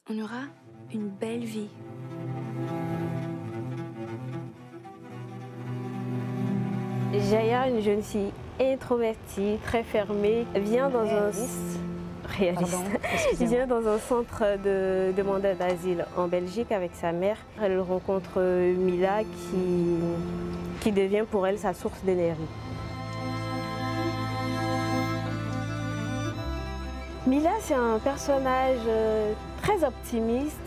On aura une belle vie. Jaya, une jeune fille introvertie, très fermée, vient dans vient dans un centre de demandeurs d'asile en Belgique avec sa mère. Elle rencontre Mila qui devient pour elle sa source d'énergie. Mila, c'est un personnage très optimiste,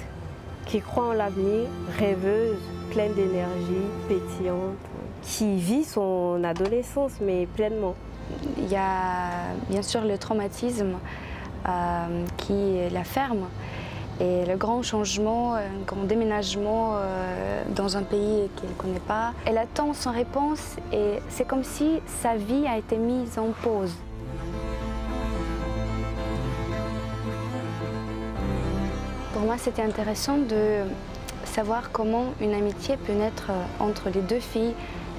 qui croit en l'avenir, rêveuse, pleine d'énergie, pétillante, qui vit son adolescence, mais pleinement. Il y a bien sûr le traumatisme qui la ferme et le grand changement, un grand déménagement dans un pays qu'elle ne connaît pas. Elle attend son réponse et c'est comme si sa vie a été mise en pause. Pour moi, c'était intéressant de savoir comment une amitié peut naître entre les deux filles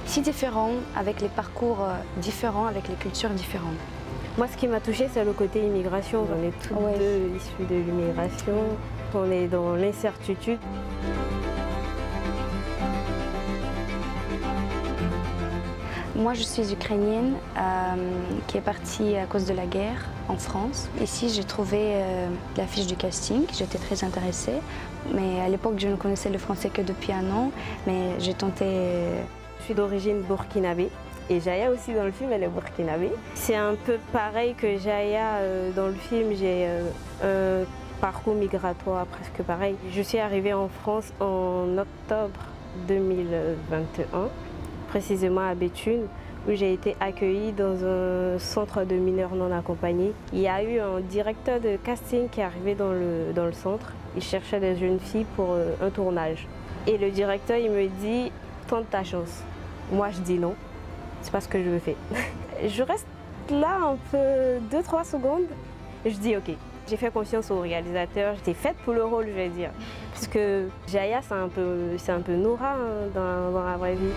si différentes, avec les parcours différents, avec les cultures différentes. Moi, ce qui m'a touchée, c'est le côté immigration. On est toutes deux issues de l'immigration. On est dans l'incertitude. Moi, je suis ukrainienne qui est partie à cause de la guerre en France. Ici, j'ai trouvé la fiche du casting. J'étais très intéressée. Mais à l'époque, je ne connaissais le français que depuis un an. Mais j'ai tenté... Je suis d'origine burkinabé. Et Jaya aussi dans le film, elle est burkinabé. C'est un peu pareil que Jaya dans le film. J'ai un parcours migratoire presque pareil. Je suis arrivée en France en octobre 2021. Précisément à Béthune, où j'ai été accueillie dans un centre de mineurs non accompagnés. Il y a eu un directeur de casting qui est arrivé dans le centre. Il cherchait des jeunes filles pour un tournage. Et le directeur, il me dit « Tente ta chance ». Moi, je dis non. C'est pas ce que je veux faire. Je reste là un peu 2-3 secondes et je dis ok. J'ai fait confiance au réalisateur. J'étais faite pour le rôle, je vais dire. Parce que Jaya, c'est un peu Noura hein, dans la vraie vie.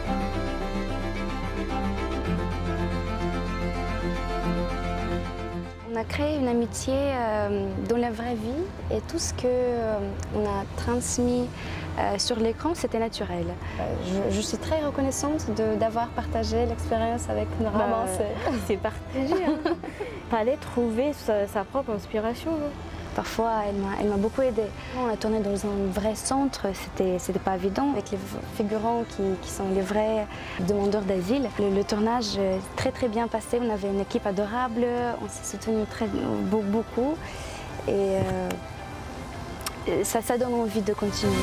On a créé une amitié dans la vraie vie et tout ce qu'on a transmis sur l'écran, c'était naturel. Je suis très reconnaissante d'avoir partagé l'expérience avec Noura. C'est partagé. Hein. Fallait trouver sa propre inspiration. Hein. Parfois, elle m'a beaucoup aidée. On a tourné dans un vrai centre, c'était pas évident, avec les figurants qui sont les vrais demandeurs d'asile. Le tournage est très bien passé, on avait une équipe adorable, on s'est soutenu beaucoup et ça donne envie de continuer.